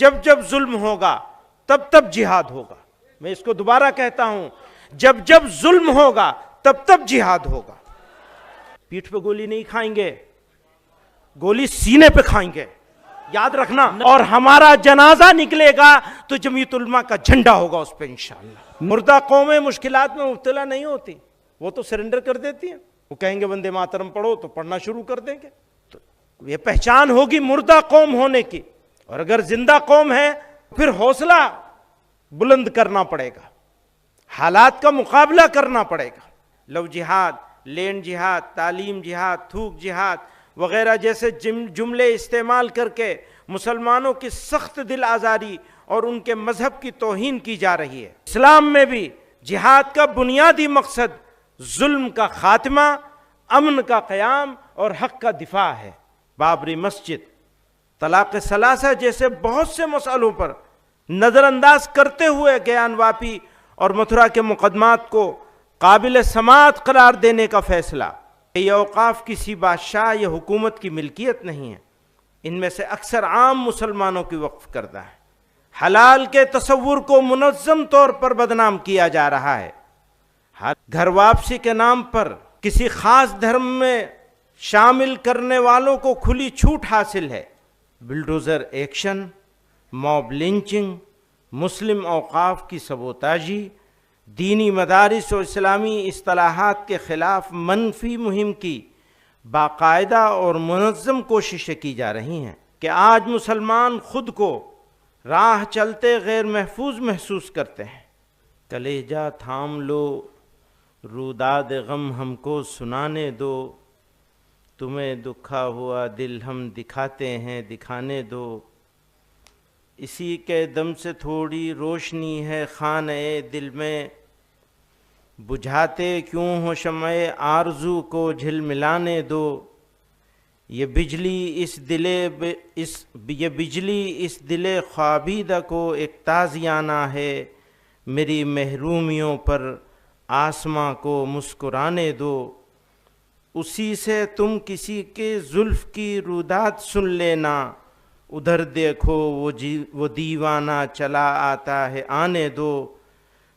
جب جب ظلم ہوگا تب تب جہاد ہوگا. میں اس کو دوبارہ کہتا ہوں، جب جب ظلم ہوگا تب تب جہاد ہوگا. پیٹھ پہ گولی نہیں کھائیں گے، گولی سینے پہ کھائیں گے، یاد رکھنا. اور ہمارا جنازہ نکلے گا تو جمعیت علماء کا جھنڈا ہوگا اس پہ انشاءاللہ. مردہ قومیں مشکلات میں مبتلا نہیں ہوتی، وہ تو سرنڈر کر دیتی ہیں. وہ کہیں گے وندے ماترم پڑھو تو پڑھنا شروع کر دیں گے. تو یہ پہچان ہوگی مردہ قوم ہونے کی. اور اگر زندہ قوم ہے پھر حوصلہ بلند کرنا پڑے گا، حالات کا مقابلہ کرنا پڑے گا. لو جہاد، لینڈ جہاد، تعلیم جہاد، تھوک جہاد وغیرہ جیسے جملے استعمال کر کے مسلمانوں کی سخت دل آزاری اور ان کے مذہب کی توہین کی جا رہی ہے. اسلام میں بھی جہاد کا بنیادی مقصد ظلم کا خاتمہ، امن کا قیام اور حق کا دفاع ہے. بابری مسجد، طلاق ثلاثہ جیسے بہت سے مسئلوں پر نظر انداز کرتے ہوئے گیان واپی اور متھرا کے مقدمات کو قابل سماعت قرار دینے کا فیصلہ. یہ اوقاف کسی بادشاہ یا حکومت کی ملکیت نہیں ہے، ان میں سے اکثر عام مسلمانوں کی وقف کردہ ہے. حلال کے تصور کو منظم طور پر بدنام کیا جا رہا ہے. گھر واپسی کے نام پر کسی خاص دھرم میں شامل کرنے والوں کو کھلی چھوٹ حاصل ہے. بلڈوزر ایکشن، موب لنچنگ، مسلم اوقاف کی سبوتاژی، دینی مدارس و اسلامی اصطلاحات کے خلاف منفی مہم کی باقاعدہ اور منظم کوششیں کی جا رہی ہیں کہ آج مسلمان خود کو راہ چلتے غیر محفوظ محسوس کرتے ہیں. کلیجہ تھام لو، روداد غم ہم کو سنانے دو، تمہیں دکھا ہوا دل ہم دکھاتے ہیں دکھانے دو. اسی کے دم سے تھوڑی روشنی ہے خانہ دل میں، بجھاتے کیوں ہو شمع آرزو کو جھلملانے دو. یہ بجلی اس دل خوابیدہ کو ایک تازیانہ ہے، میری محرومیوں پر آسماں کو مسکرانے دو. اسی سے تم کسی کے زلف کی روداد سن لینا، ادھر دیکھو وہ دیوانہ چلا آتا ہے آنے دو.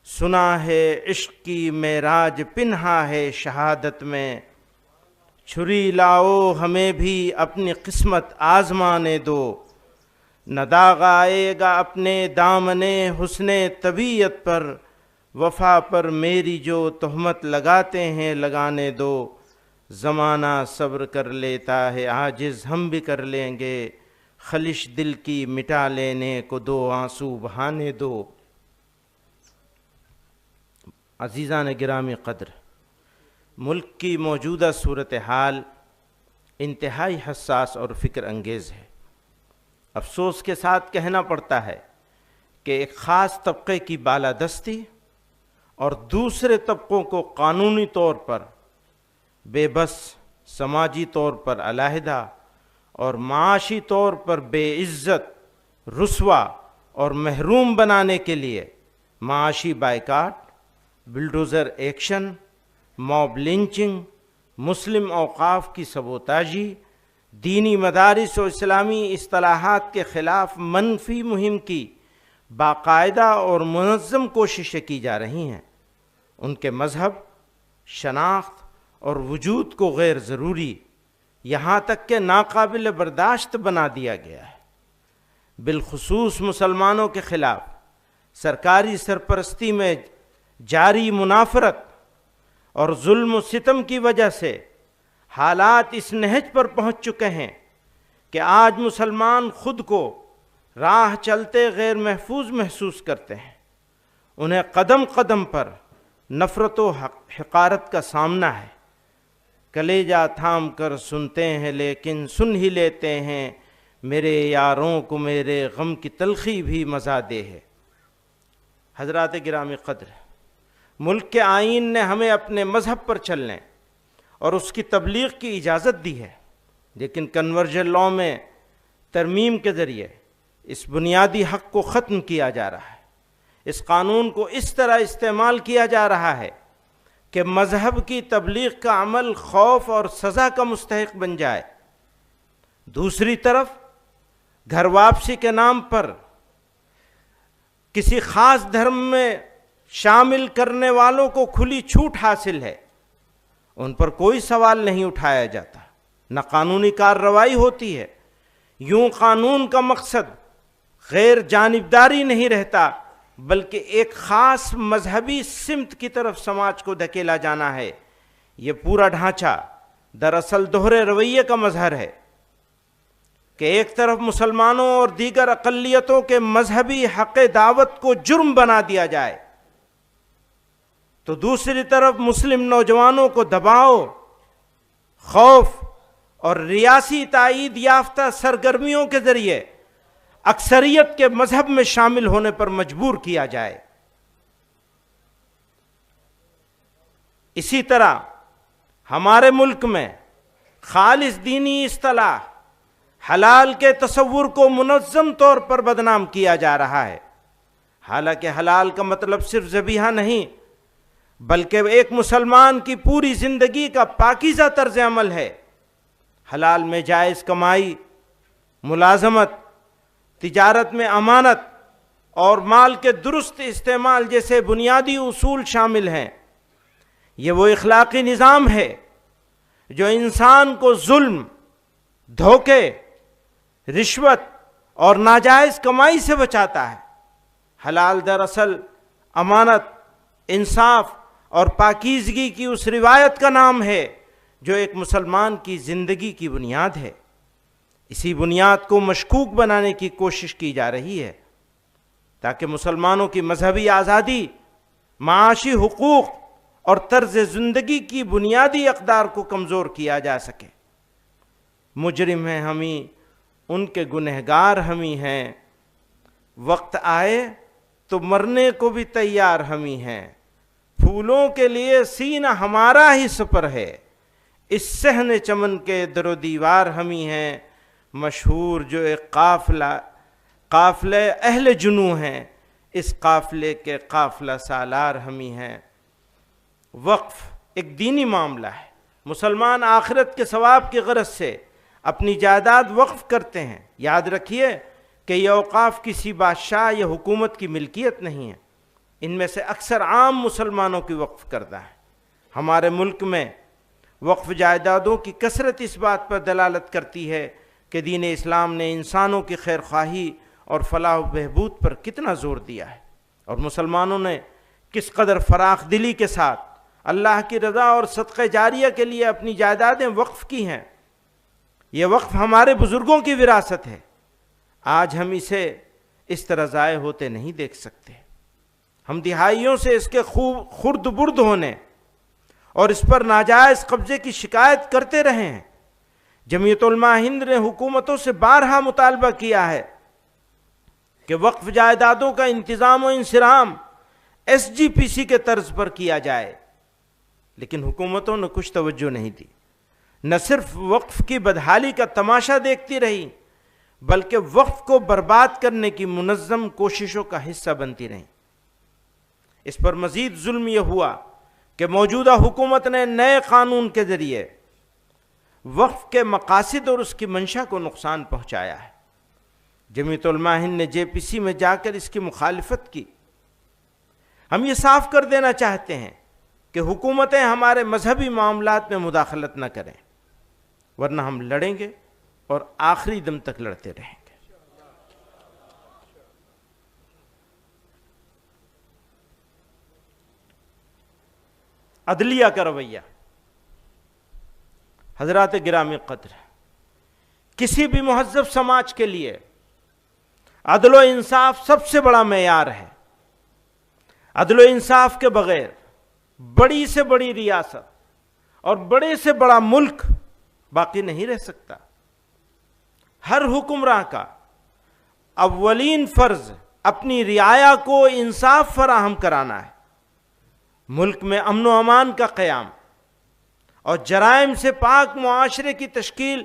سنا ہے عشق کی معراج پنہا ہے شہادت میں، چھری لاؤ ہمیں بھی اپنی قسمت آزمانے دو. نہ داغ آئے گا اپنے دامن حسن طبیعت پر، وفا پر میری جو تہمت لگاتے ہیں لگانے دو. زمانہ صبر کر لیتا ہے عاجز ہم بھی کر لیں گے، خلش دل کی مٹا لینے کو دو آنسو بہانے دو. عزیزان گرامی قدر، ملک کی موجودہ صورتحال انتہائی حساس اور فکر انگیز ہے. افسوس کے ساتھ کہنا پڑتا ہے کہ ایک خاص طبقے کی بالادستی اور دوسرے طبقوں کو قانونی طور پر بے بس، سماجی طور پر علیحدہ اور معاشی طور پر بے عزت، رسوا اور محروم بنانے کے لیے معاشی boycott, bulldozer action, mob lynching, مسلم اوقاف کی سبوتاژی، دینی مدارس و اسلامی اصطلاحات کے خلاف منفی مہم کی باقاعدہ اور منظم کوششیں کی جا رہی ہیں. ان کے مذہب، شناخت اور وجود کو غیر ضروری، یہاں تک کہ ناقابل برداشت بنا دیا گیا ہے. بالخصوص مسلمانوں کے خلاف سرکاری سرپرستی میں جاری منافرت اور ظلم و ستم کی وجہ سے حالات اس نہج پر پہنچ چکے ہیں کہ آج مسلمان خود کو راہ چلتے غیر محفوظ محسوس کرتے ہیں. انہیں قدم قدم پر نفرت و حقارت کا سامنا ہے. کلیجہ تھام کر سنتے ہیں لیکن سن ہی لیتے ہیں، میرے یاروں کو میرے غم کی تلخی بھی مزہ دے ہے. حضرات گرامی قدر، ملک کے آئین نے ہمیں اپنے مذہب پر چلنے اور اس کی تبلیغ کی اجازت دی ہے، لیکن کنورژن لاء میں ترمیم کے ذریعے اس بنیادی حق کو ختم کیا جا رہا ہے. اس قانون کو اس طرح استعمال کیا جا رہا ہے کہ مذہب کی تبلیغ کا عمل خوف اور سزا کا مستحق بن جائے. دوسری طرف گھر واپسی کے نام پر کسی خاص دھرم میں شامل کرنے والوں کو کھلی چھوٹ حاصل ہے، ان پر کوئی سوال نہیں اٹھایا جاتا، نہ قانونی کارروائی ہوتی ہے۔ یوں قانون کا مقصد غیر جانبداری نہیں رہتا، بلکہ ایک خاص مذہبی سمت کی طرف سماج کو دھکیلا جانا ہے۔ یہ پورا ڈھانچہ دراصل دوہرے رویے کا مظہر ہے کہ ایک طرف مسلمانوں اور دیگر اقلیتوں کے مذہبی حق دعوت کو جرم بنا دیا جائے، تو دوسری طرف مسلم نوجوانوں کو دباؤ، خوف اور ریاسی تائید یافتہ سرگرمیوں کے ذریعے اکثریت کے مذہب میں شامل ہونے پر مجبور کیا جائے۔ اسی طرح ہمارے ملک میں خالص دینی اصطلاح حلال کے تصور کو منظم طور پر بدنام کیا جا رہا ہے۔ حالانکہ حلال کا مطلب صرف ذبیحہ نہیں، بلکہ ایک مسلمان کی پوری زندگی کا پاکیزہ طرز عمل ہے۔ حلال میں جائز کمائی، ملازمت، تجارت میں امانت اور مال کے درست استعمال جیسے بنیادی اصول شامل ہیں۔ یہ وہ اخلاقی نظام ہے جو انسان کو ظلم، دھوکے، رشوت اور ناجائز کمائی سے بچاتا ہے۔ حلال دراصل امانت، انصاف اور پاکیزگی کی اس روایت کا نام ہے جو ایک مسلمان کی زندگی کی بنیاد ہے۔ اسی بنیاد کو مشکوک بنانے کی کوشش کی جا رہی ہے تاکہ مسلمانوں کی مذہبی آزادی، معاشی حقوق اور طرز زندگی کی بنیادی اقدار کو کمزور کیا جا سکے۔ مجرم ہیں ہم ہی، ان کے گنہگار ہم ہی ہیں، وقت آئے تو مرنے کو بھی تیار ہم ہی ہیں، پھولوں کے لیے سینہ ہمارا ہی سپر ہے، اس صحن چمن کے در و دیوار ہم ہی ہیں، مشہور جو ایک قافلے اہل جنوں ہیں، اس قافلے کے قافلہ سالار ہم ہی ہیں۔ وقف ایک دینی معاملہ ہے۔ مسلمان آخرت کے ثواب کی غرض سے اپنی جائیداد وقف کرتے ہیں۔ یاد رکھیے کہ یہ اوقاف کسی بادشاہ یا حکومت کی ملکیت نہیں ہے، ان میں سے اکثر عام مسلمانوں کی وقف کردہ ہے۔ ہمارے ملک میں وقف جائیدادوں کی کثرت اس بات پر دلالت کرتی ہے کہ دین اسلام نے انسانوں کی خیر خواہی اور فلاح و بہبود پر کتنا زور دیا ہے، اور مسلمانوں نے کس قدر فراخ دلی کے ساتھ اللہ کی رضا اور صدقہ جاریہ کے لیے اپنی جائیدادیں وقف کی ہیں۔ یہ وقف ہمارے بزرگوں کی وراثت ہے، آج ہم اسے اس طرح ضائع ہوتے نہیں دیکھ سکتے۔ ہم دہائیوں سے اس کے خرد برد ہونے اور اس پر ناجائز قبضے کی شکایت کرتے رہے ہیں۔ جمعیت علماء ہند نے حکومتوں سے بارہا مطالبہ کیا ہے کہ وقف جائیدادوں کا انتظام و انصرام SGPC کے طرز پر کیا جائے، لیکن حکومتوں نے کچھ توجہ نہیں دی، نہ صرف وقف کی بدحالی کا تماشا دیکھتی رہی بلکہ وقف کو برباد کرنے کی منظم کوششوں کا حصہ بنتی رہیں۔ اس پر مزید ظلم یہ ہوا کہ موجودہ حکومت نے نئے قانون کے ذریعے وقف کے مقاصد اور اس کی منشا کو نقصان پہنچایا ہے۔ جمعیت علماء ہند نے JPC میں جا کر اس کی مخالفت کی۔ ہم یہ صاف کر دینا چاہتے ہیں کہ حکومتیں ہمارے مذہبی معاملات میں مداخلت نہ کریں، ورنہ ہم لڑیں گے اور آخری دم تک لڑتے رہیں گے۔ عدلیہ کا رویہ، حضرات گرامی قدر، کسی بھی مہذب سماج کے لیے عدل و انصاف سب سے بڑا معیار ہے۔ عدل و انصاف کے بغیر بڑی سے بڑی ریاست اور بڑے سے بڑا ملک باقی نہیں رہ سکتا۔ ہر حکمراں کا اولین فرض اپنی رعایا کو انصاف فراہم کرانا ہے۔ ملک میں امن و امان کا قیام اور جرائم سے پاک معاشرے کی تشکیل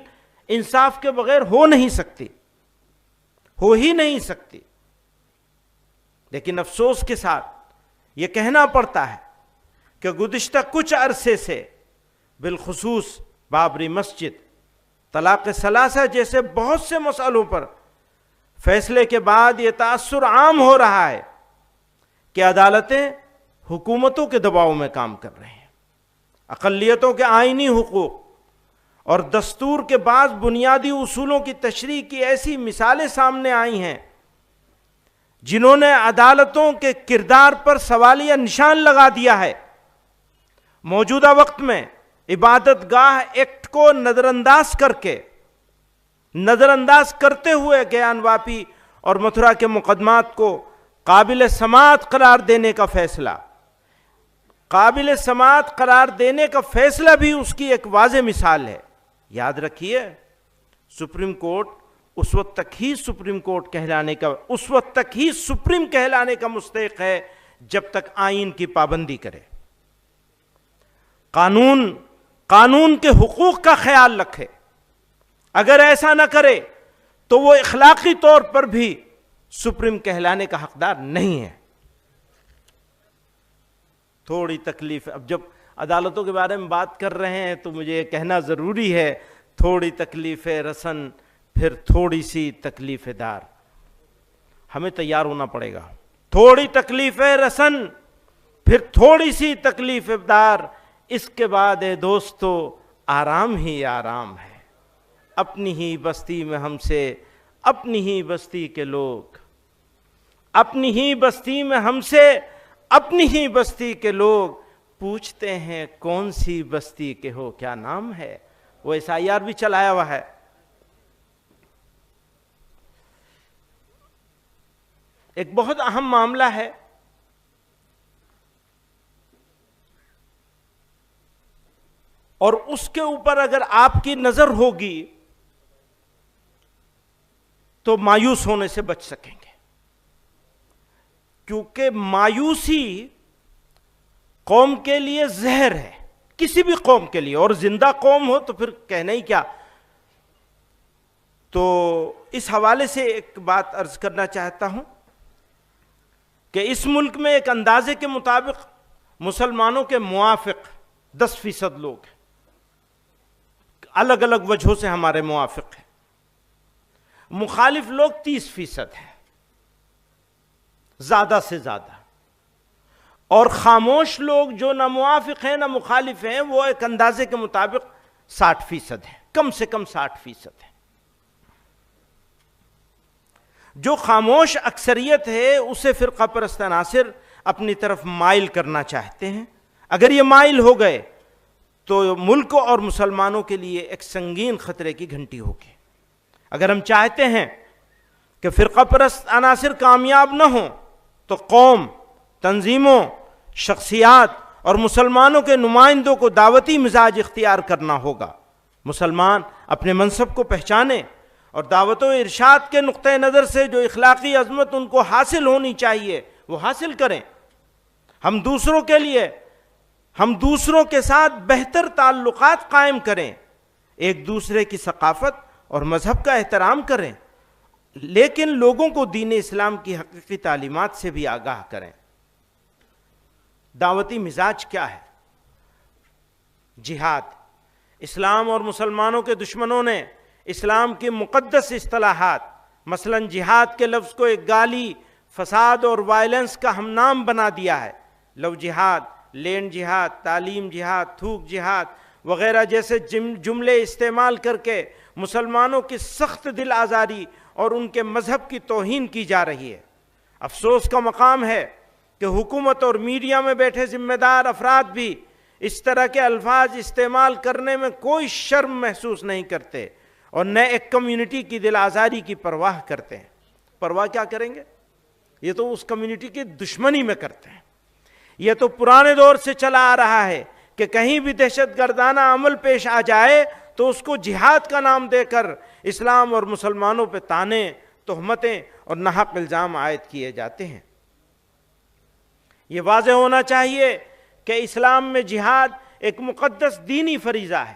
انصاف کے بغیر ہو نہیں سکتی، ہو ہی نہیں سکتی۔ لیکن افسوس کے ساتھ یہ کہنا پڑتا ہے کہ گزشتہ کچھ عرصے سے، بالخصوص بابری مسجد، طلاق ثلاثہ جیسے بہت سے مسئلوں پر فیصلے کے بعد یہ تاثر عام ہو رہا ہے کہ عدالتیں حکومتوں کے دباؤ میں کام کر رہے ہیں، اقلیتوں کے آئینی حقوق اور دستور کے بعض بنیادی اصولوں کی تشریح کی ایسی مثالیں سامنے آئی ہیں جنہوں نے عدالتوں کے کردار پر سوالیہ نشان لگا دیا ہے۔ موجودہ وقت میں عبادت گاہ ایکٹ کو نظر انداز کرتے ہوئے گیان واپی اور متھرا کے مقدمات کو قابل سماعت قرار دینے کا فیصلہ بھی اس کی ایک واضح مثال ہے۔ یاد رکھیے، سپریم کورٹ اس وقت تک ہی سپریم کہلانے کا مستحق ہے جب تک آئین کی پابندی کرے، قانون کے حقوق کا خیال رکھے۔ اگر ایسا نہ کرے تو وہ اخلاقی طور پر بھی سپریم کہلانے کا حقدار نہیں ہے۔ تھوڑی تکلیف، اب جب عدالتوں کے بارے میں بات کر رہے ہیں تو مجھے یہ کہنا ضروری ہے، تھوڑی تکلیف رسن پھر تھوڑی سی تکلیف دار، ہمیں تیار ہونا پڑے گا۔ تھوڑی تکلیف رسن پھر تھوڑی سی تکلیف دار، اس کے بعد دوستو آرام ہی آرام ہے۔ اپنی ہی بستی میں ہم سے، اپنی ہی بستی کے لوگ، اپنی ہی بستی میں ہم سے، اپنی ہی بستی کے لوگ پوچھتے ہیں کون سی بستی کے ہو، کیا نام ہے؟ وہ SIR بھی چلایا ہوا ہے۔ ایک بہت اہم معاملہ ہے، اور اس کے اوپر اگر آپ کی نظر ہوگی تو مایوس ہونے سے بچ سکیں گے، کیونکہ مایوسی قوم کے لیے زہر ہے، کسی بھی قوم کے لیے، اور زندہ قوم ہو تو پھر کہنا ہی کیا۔ تو اس حوالے سے ایک بات عرض کرنا چاہتا ہوں کہ اس ملک میں ایک اندازے کے مطابق مسلمانوں کے موافق 10% لوگ ہیں، الگ الگ وجہوں سے ہمارے موافق ہیں، مخالف لوگ 30% ہیں زیادہ سے زیادہ، اور خاموش لوگ جو نہ موافق ہیں نہ مخالف ہیں وہ ایک اندازے کے مطابق 60% ہیں، کم سے کم 60% ہیں۔ جو خاموش اکثریت ہے اسے فرقہ پرست عناصر اپنی طرف مائل کرنا چاہتے ہیں۔ اگر یہ مائل ہو گئے تو ملک اور مسلمانوں کے لیے ایک سنگین خطرے کی گھنٹی ہوگی۔ اگر ہم چاہتے ہیں کہ فرقہ پرست عناصر کامیاب نہ ہوں تو قوم، تنظیموں، شخصیات اور مسلمانوں کے نمائندوں کو دعوتی مزاج اختیار کرنا ہوگا۔ مسلمان اپنے منصب کو پہچانیں اور دعوت و ارشاد کے نقطہ نظر سے جو اخلاقی عظمت ان کو حاصل ہونی چاہیے وہ حاصل کریں۔ ہم دوسروں کے ساتھ بہتر تعلقات قائم کریں، ایک دوسرے کی ثقافت اور مذہب کا احترام کریں، لیکن لوگوں کو دین اسلام کی حقیقی تعلیمات سے بھی آگاہ کریں۔ دعوتی مزاج کیا ہے؟ جہاد۔ اسلام اور مسلمانوں کے دشمنوں نے اسلام کی مقدس اصطلاحات مثلا جہاد کے لفظ کو ایک گالی، فساد اور وائلنس کا ہم نام بنا دیا ہے۔ لو جہاد، لینڈ جہاد، تعلیم جہاد، تھوک جہاد وغیرہ جیسے جملے استعمال کر کے مسلمانوں کی سخت دل آزاری اور ان کے مذہب کی توہین کی جا رہی ہے۔ افسوس کا مقام ہے کہ حکومت اور میڈیا میں بیٹھے ذمہ دار افراد بھی اس طرح کے الفاظ استعمال کرنے میں کوئی شرم محسوس نہیں کرتے اور نہ ایک کمیونٹی کی دل آزاری کی پرواہ کرتے ہیں۔ پرواہ کیا کریں گے؟ یہ تو اس کمیونٹی کی دشمنی میں کرتے ہیں۔ یہ تو پرانے دور سے چلا آ رہا ہے کہ کہیں بھی دہشت گردانہ عمل پیش آ جائے تو اس کو جہاد کا نام دے کر اسلام اور مسلمانوں پہ طعنے، تہمتیں اور ناحق الزام عائد کیے جاتے ہیں۔ یہ واضح ہونا چاہیے کہ اسلام میں جہاد ایک مقدس دینی فریضہ ہے۔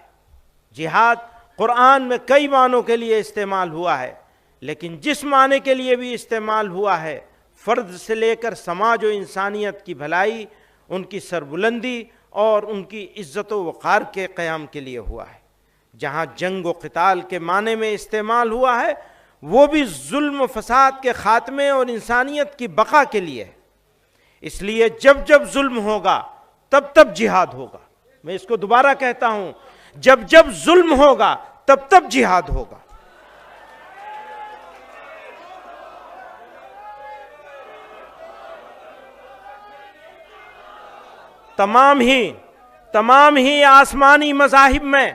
جہاد قرآن میں کئی معنوں کے لیے استعمال ہوا ہے، لیکن جس معنی کے لیے بھی استعمال ہوا ہے فرد سے لے کر سماج و انسانیت کی بھلائی، ان کی سربلندی اور ان کی عزت و وقار کے قیام کے لیے ہوا ہے۔ جہاں جنگ و قتال کے معنی میں استعمال ہوا ہے وہ بھی ظلم و فساد کے خاتمے اور انسانیت کی بقا کے لیے ہے۔ اس لیے جب جب ظلم ہوگا تب تب جہاد ہوگا. میں اس کو دوبارہ کہتا ہوں, جب جب ظلم ہوگا تب تب جہاد ہوگا. تمام ہی آسمانی مذاہب میں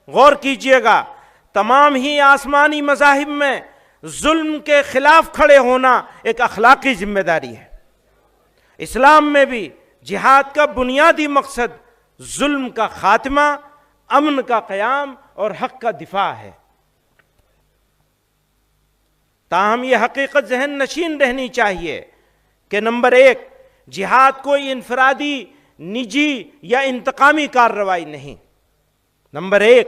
غور کیجئے گا, تمام ہی آسمانی مذاہب میں ظلم کے خلاف کھڑے ہونا ایک اخلاقی ذمہ داری ہے. اسلام میں بھی جہاد کا بنیادی مقصد ظلم کا خاتمہ, امن کا قیام اور حق کا دفاع ہے. تاہم یہ حقیقت ذہن نشین رہنی چاہیے کہ نمبر 1, جہاد کوئی انفرادی, نجی یا انتقامی کارروائی نہیں. نمبر 1,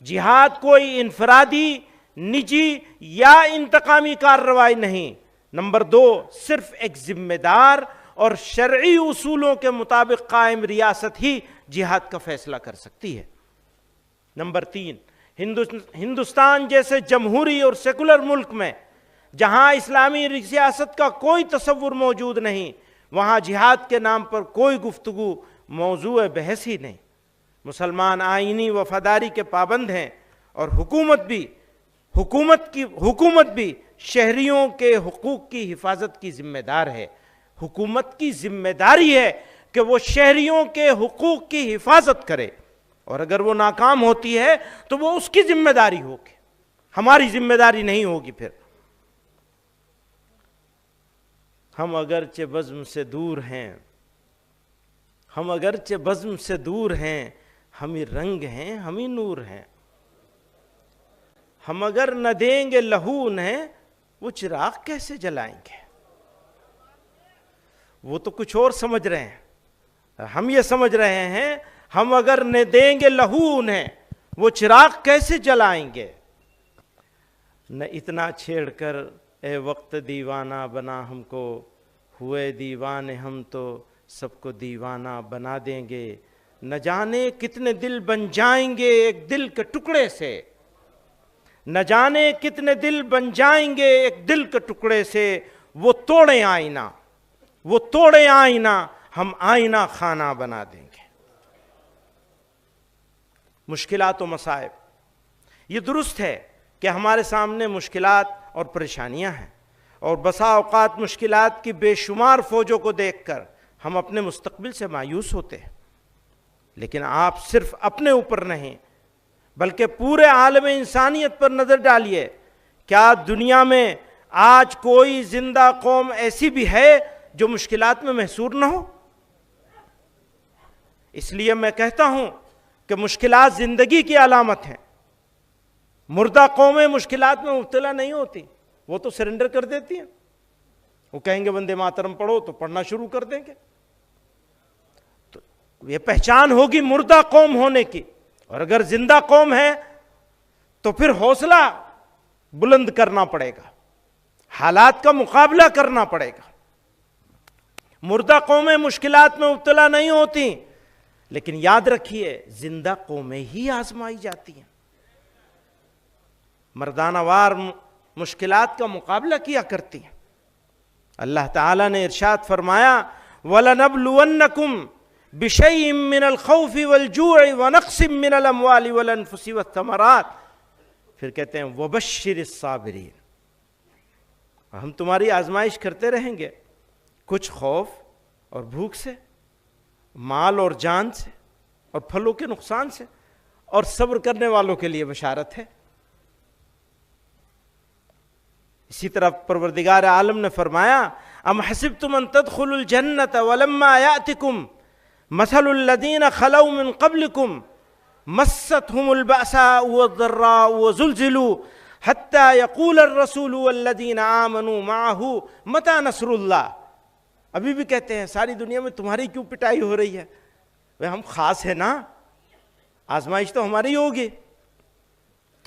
جہاد کوئی انفرادی, نجی یا انتقامی کارروائی نہیں. نمبر 2, صرف ایک ذمہ دار اور شرعی اصولوں کے مطابق قائم ریاست ہی جہاد کا فیصلہ کر سکتی ہے. نمبر 3, ہندوستان جیسے جمہوری اور سیکولر ملک میں جہاں اسلامی ریاست کا کوئی تصور موجود نہیں, وہاں جہاد کے نام پر کوئی گفتگو موضوع بحث ہی نہیں. مسلمان آئینی وفاداری کے پابند ہیں اور حکومت بھی شہریوں کے حقوق کی حفاظت کی ذمہ دار ہے. حکومت کی ذمہ داری ہے کہ وہ شہریوں کے حقوق کی حفاظت کرے, اور اگر وہ ناکام ہوتی ہے تو وہ اس کی ذمہ داری ہوگی, ہماری ذمہ داری نہیں ہوگی. پھر ہم اگرچہ بزم سے دور ہیں, ہمیں رنگ ہیں, ہمیں نور ہیں. ہم اگر نہ دیں گے لہو انہیں, وہ چراغ کیسے جلائیں گے؟ وہ تو کچھ اور سمجھ رہے ہیں, ہم یہ سمجھ رہے ہیں ہم اگر نہ دیں گے لہو انہیں, وہ چراغ کیسے جلائیں گے؟ نہ اتنا چھیڑ کر اے وقت دیوانہ بنا ہم کو, ہوئے دیوانے ہم تو سب کو دیوانہ بنا دیں گے. نہ جانے کتنے دل بن جائیں گے ایک دل کے ٹکڑے سے, نہ جانے کتنے دل بن جائیں گے ایک دل کے ٹکڑے سے. وہ توڑیں آئینہ, ہم آئینہ خانہ بنا دیں گے. مشکلات و مصائب, یہ درست ہے کہ ہمارے سامنے مشکلات اور پریشانیاں ہیں, اور بسا اوقات مشکلات کی بے شمار فوجوں کو دیکھ کر ہم اپنے مستقبل سے مایوس ہوتے ہیں. لیکن آپ صرف اپنے اوپر نہیں بلکہ پورے عالم انسانیت پر نظر ڈالیے. کیا دنیا میں آج کوئی زندہ قوم ایسی بھی ہے جو مشکلات میں محصور نہ ہو؟ اس لیے میں کہتا ہوں کہ مشکلات زندگی کی علامت ہیں. مردہ قومیں مشکلات میں مبتلا نہیں ہوتی, وہ تو سرنڈر کر دیتی ہیں. وہ کہیں گے وندے ماترم پڑھو تو پڑھنا شروع کر دیں گے. تو یہ پہچان ہوگی مردہ قوم ہونے کی. اور اگر زندہ قوم ہے تو پھر حوصلہ بلند کرنا پڑے گا, حالات کا مقابلہ کرنا پڑے گا. مردہ قومیں مشکلات میں مبتلا نہیں ہوتی, لیکن یاد رکھیے زندہ قومیں ہی آزمائی جاتی ہیں. مردانہ وار مشکلات کا مقابلہ کیا کرتی ہیں. اللہ تعالیٰ نے ارشاد فرمایا وَلَنَبْلُوَنَّكُمْ بِشَيْءٍ مِّنَ الْخَوْفِ وَالْجُوعِ وَنَقْصٍ مِّنَ الْأَمْوَالِ وَالْأَنفُسِ وَالثَّمَرَاتِ. پھر کہتے ہیں وَبَشِّرِ الصَّابِرِينَ. ہم تمہاری آزمائش کرتے رہیں گے, کچھ خوف اور بھوک سے, مال اور جان سے, اور پھلوں کے نقصان سے, اور صبر کرنے والوں کے لیے بشارت ہے. اسی طرح پروردگار عالم نے فرمایا ام حسبتم ان تدخلوا الجنة ولما يأتكم مثل الذين خلوا من قبلكم مستهم البأساء والضراء وزلزلوا حتى يقول الرسول والذين آمنوا معه متى نصر الله. ابھی بھی کہتے ہیں ساری دنیا میں تمہاری کیوں پٹائی ہو رہی ہے؟ ہم خاص ہیں نا, آزمائش تو ہماری ہوگی.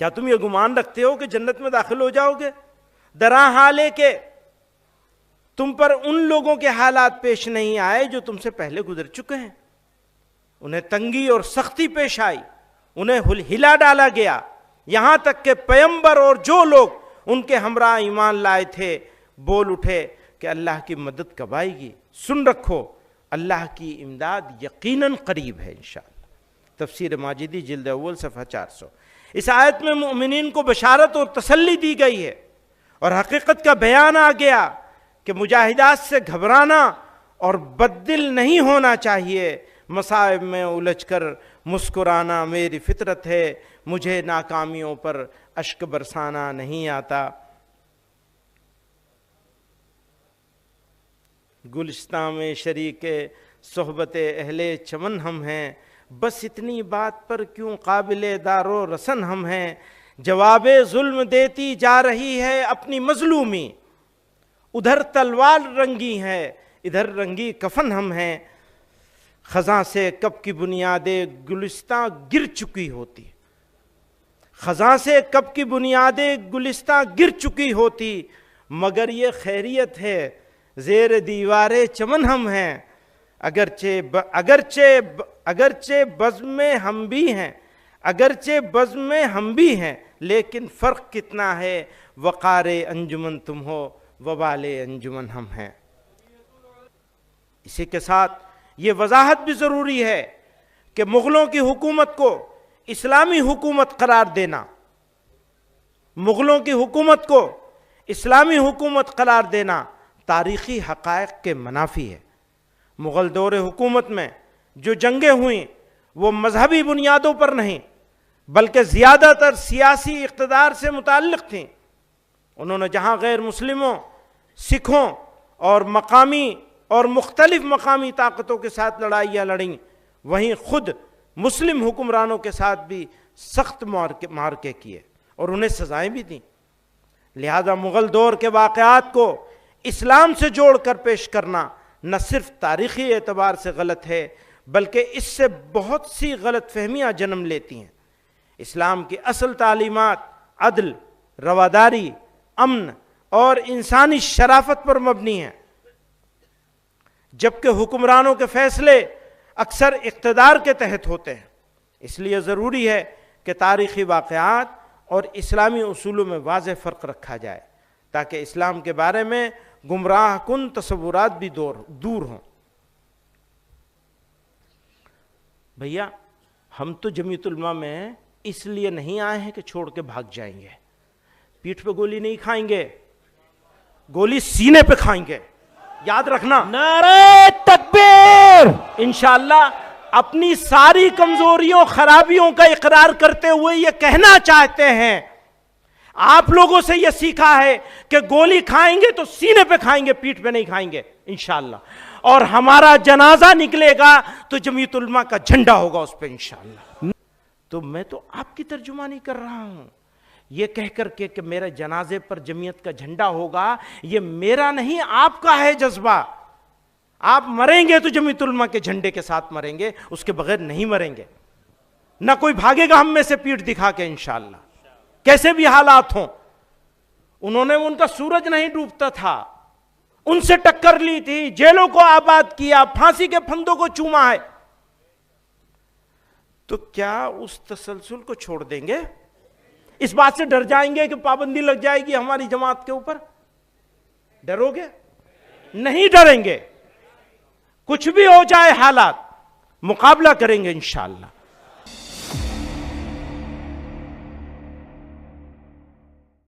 کیا تم یہ گمان رکھتے ہو کہ جنت میں داخل ہو جاؤ گے؟ درا حال ہے کہ تم پر ان لوگوں کے حالات پیش نہیں آئے جو تم سے پہلے گزر چکے ہیں. انہیں تنگی اور سختی پیش آئی, انہیں ہلا ڈالا گیا, یہاں تک کہ پیغمبر اور جو لوگ ان کے ہمراہ ایمان لائے تھے بول اٹھے کہ اللہ کی مدد کب آئے گی؟ سن رکھو، اللہ کی امداد یقیناً قریب ہے انشاءاللہ۔ تفسیر ماجدی جلد اول صفحہ 400۔ اس آیت میں مومنین کو بشارت اور تسلی دی گئی ہے اور حقیقت کا بیان آ گیا کہ مجاہدات سے گھبرانا اور بددل نہیں ہونا چاہیے۔ مصائب میں الجھ کر مسکرانا میری فطرت ہے، مجھے ناکامیوں پر اشک برسانا نہیں آتا۔ گلستاں میں شریک صحبت اہل چمن ہم ہیں، بس اتنی بات پر کیوں قابل دار و رسن ہم ہیں۔ جواب ظلم دیتی جا رہی ہے اپنی مظلومی، ادھر تلوار رنگی ہے ادھر رنگی کفن ہم ہیں۔ خزاں سے کب کی بنیادیں گلستاں گر چکی ہوتی، خزاں سے کب کی بنیادیں گلستاں گر چکی ہوتی، مگر یہ خیریت ہے زیر دیوار چمن ہم ہیں۔ اگرچہ بزم میں ہم بھی ہیں، اگرچہ بزم میں ہم بھی ہیں، لیکن فرق کتنا ہے، وقار انجمن تم ہو وبال انجمن ہم ہیں۔ اسی کے ساتھ یہ وضاحت بھی ضروری ہے کہ مغلوں کی حکومت کو اسلامی حکومت قرار دینا، مغلوں کی حکومت کو اسلامی حکومت قرار دینا تاریخی حقائق کے منافی ہے۔ مغل دور حکومت میں جو جنگیں ہوئیں وہ مذہبی بنیادوں پر نہیں بلکہ زیادہ تر سیاسی اقتدار سے متعلق تھیں۔ انہوں نے جہاں غیر مسلموں، سکھوں اور مقامی اور مختلف مقامی طاقتوں کے ساتھ لڑائیاں لڑیں، وہیں خود مسلم حکمرانوں کے ساتھ بھی سخت معرکے کیے اور انہیں سزائیں بھی دیں۔ لہذا مغل دور کے واقعات کو اسلام سے جوڑ کر پیش کرنا نہ صرف تاریخی اعتبار سے غلط ہے بلکہ اس سے بہت سی غلط فہمیاں جنم لیتی ہیں۔ اسلام کی اصل تعلیمات عدل، رواداری، امن اور انسانی شرافت پر مبنی ہیں، جبکہ حکمرانوں کے فیصلے اکثر اقتدار کے تحت ہوتے ہیں۔ اس لیے ضروری ہے کہ تاریخی واقعات اور اسلامی اصولوں میں واضح فرق رکھا جائے تاکہ اسلام کے بارے میں گمراہ کن تصورات بھی دور ہوں۔ بھیا ہم تو جمیعت علماء میں اس لیے نہیں آئے ہیں کہ چھوڑ کے بھاگ جائیں گے، پیٹھ پہ گولی نہیں کھائیں گے، گولی سینے پہ کھائیں گے، یاد رکھنا۔ نعرہ تکبیر! انشاءاللہ اپنی ساری کمزوریوں خرابیوں کا اقرار کرتے ہوئے یہ کہنا چاہتے ہیں، آپ لوگوں سے یہ سیکھا ہے کہ گولی کھائیں گے تو سینے پہ کھائیں گے، پیٹھ پہ نہیں کھائیں گے انشاءاللہ، اور ہمارا جنازہ نکلے گا تو جمیعت علماء کا جھنڈا ہوگا اس پہ انشاءاللہ۔ تو میں تو آپ کی ترجمانی کر رہا ہوں، یہ کہہ کر کے کہ میرے جنازے پر جمعیت کا جھنڈا ہوگا، یہ میرا نہیں آپ کا ہے جذبہ۔ آپ مریں گے تو جمعیت علماء کے جھنڈے کے ساتھ مریں گے، اس کے بغیر نہیں مریں گے۔ نہ کوئی بھاگے گا ہم میں سے پیٹھ دکھا کے انشاءاللہ، کیسے بھی حالات ہوں۔ انہوں نے ان کا سورج نہیں ڈوبتا تھا، ان سے ٹکر لی تھی، جیلوں کو آباد کیا، پھانسی کے پھندوں کو چوما ہے، تو کیا اس تسلسل کو چھوڑ دیں گے؟ اس بات سے ڈر جائیں گے کہ پابندی لگ جائے گی ہماری جماعت کے اوپر؟ ڈرو گے؟ نہیں ڈریں گے، کچھ بھی ہو جائے حالات، مقابلہ کریں گے انشاءاللہ۔